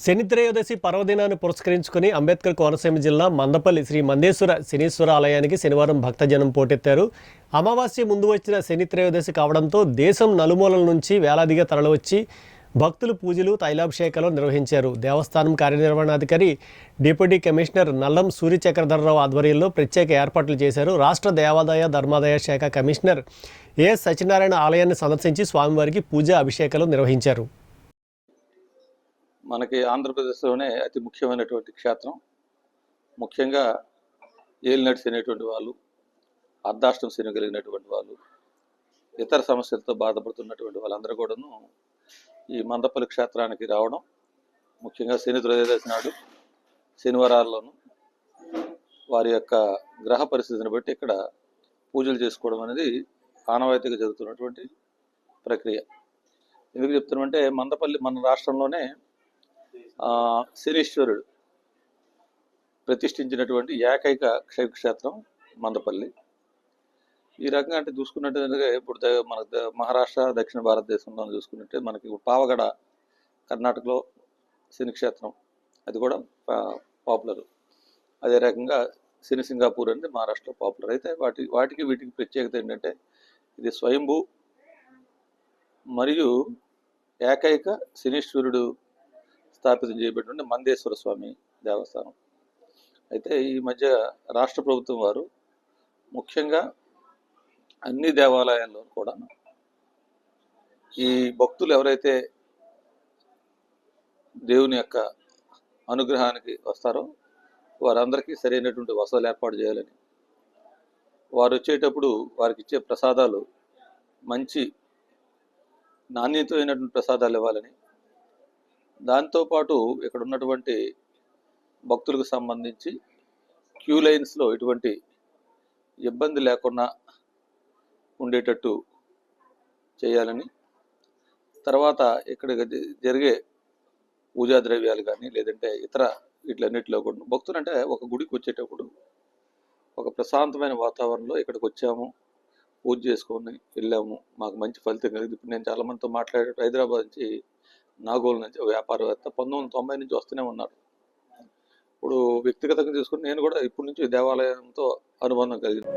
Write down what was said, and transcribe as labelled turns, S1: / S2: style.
S1: శనిత్రయోదశి పర్వదినాన్ని పురస్కరించుకుని అంబేద్కర్ కోనసీమ జిల్లా మందపల్లి శ్రీ మందేశ్వర శనీశ్వర ఆలయానికి శనివారం భక్తజనం పోటెత్తారు. అమావాస్య ముందు వచ్చిన శనిత్రయోదశి కావడంతో దేశం నలుమూలల నుంచి వేలాదిగా తరలివచ్చి భక్తులు పూజలు తైలాభిషేకాలు నిర్వహించారు. దేవస్థానం కార్యనిర్వహణాధికారి డిప్యూటీ కమిషనర్ నల్లం సూర్యచక్రధరరావు ఆధ్వర్యంలో ప్రత్యేక ఏర్పాట్లు చేశారు. రాష్ట్ర దేవాదాయ ధర్మాదాయ శాఖ కమిషనర్ ఏఎస్ సత్యనారాయణ ఆలయాన్ని సందర్శించి స్వామివారికి పూజ అభిషేకాలు నిర్వహించారు.
S2: మనకి ఆంధ్రప్రదేశ్లోనే అతి ముఖ్యమైనటువంటి క్షేత్రం. ముఖ్యంగా ఏలినటి శనేటువంటి వాళ్ళు, అర్ధాష్టం శని కలిగినటువంటి వాళ్ళు, ఇతర సమస్యలతో బాధపడుతున్నటువంటి వాళ్ళందరూ కూడాను ఈ మందపల్లి క్షేత్రానికి రావడం, ముఖ్యంగా శని త్రయోదశి నాడు శనివారాల్లోనూ వారి యొక్క గ్రహ పరిస్థితిని బట్టి ఇక్కడ పూజలు చేసుకోవడం అనేది ఆనవాయితీగా జరుగుతున్నటువంటి ప్రక్రియ. ఎందుకు చెప్తున్నామంటే మందపల్లి మన రాష్ట్రంలోనే శనీశ్వరుడు ప్రతిష్ఠించినటువంటి ఏకైక క్షేత్రం మందపల్లి. ఈ రకంగా అంటే చూసుకున్నట్టు ఇప్పుడు మన మహారాష్ట్ర దక్షిణ భారతదేశంలో చూసుకున్నట్టే మనకి పావగడ కర్ణాటకలో శని క్షేత్రం, అది కూడా పాపులర్. అదే రకంగా శని సింగాపూర్ అంటే మహారాష్ట్ర పాపులర్. అయితే వాటికి వీటికి ప్రత్యేకత ఏంటంటే ఇది స్వయంభూ మరియు ఏకైక శనీశ్వరుడు స్థాపితం చేయబడిన మందేశ్వర స్వామి దేవస్థానం. అయితే ఈ మధ్య రాష్ట్ర ప్రభుత్వం వారు ముఖ్యంగా అన్ని దేవాలయాల్లో కూడా ఈ భక్తులు ఎవరైతే దేవుని యొక్క అనుగ్రహానికి వస్తారో వారందరికీ సరైనటువంటి వసతులు ఏర్పాటు చేయాలని, వారు వచ్చేటప్పుడు వారికి ఇచ్చే ప్రసాదాలు మంచి నాణ్యతమైనటువంటి ప్రసాదాలు ఇవ్వాలని, దాంతోపాటు ఇక్కడ ఉన్నటువంటి భక్తులకు సంబంధించి క్యూ లైన్స్లో ఎటువంటి ఇబ్బంది లేకుండా ఉండేటట్టు చేయాలని, తర్వాత ఇక్కడ జరిగే పూజా ద్రవ్యాలు కానీ లేదంటే ఇతర వీటిలన్నిటిలో కూడా భక్తులు అంటే ఒక గుడికి వచ్చేటప్పుడు ఒక ప్రశాంతమైన వాతావరణంలో ఇక్కడికి వచ్చాము, పూజ చేసుకొని వెళ్ళాము, మాకు మంచి ఫలితం కలిగింది. ఇప్పుడు నేను చాలామందితో మాట్లాడే హైదరాబాద్ నుంచి, నాగోల్ నుంచి వ్యాపారవేత్త 1990 నుంచి వస్తూనే ఉన్నారు. ఇప్పుడు వ్యక్తిగతంగా తీసుకుని నేను కూడా ఇప్పటి నుంచి దేవాలయంతో అనుబంధం కలిగింది.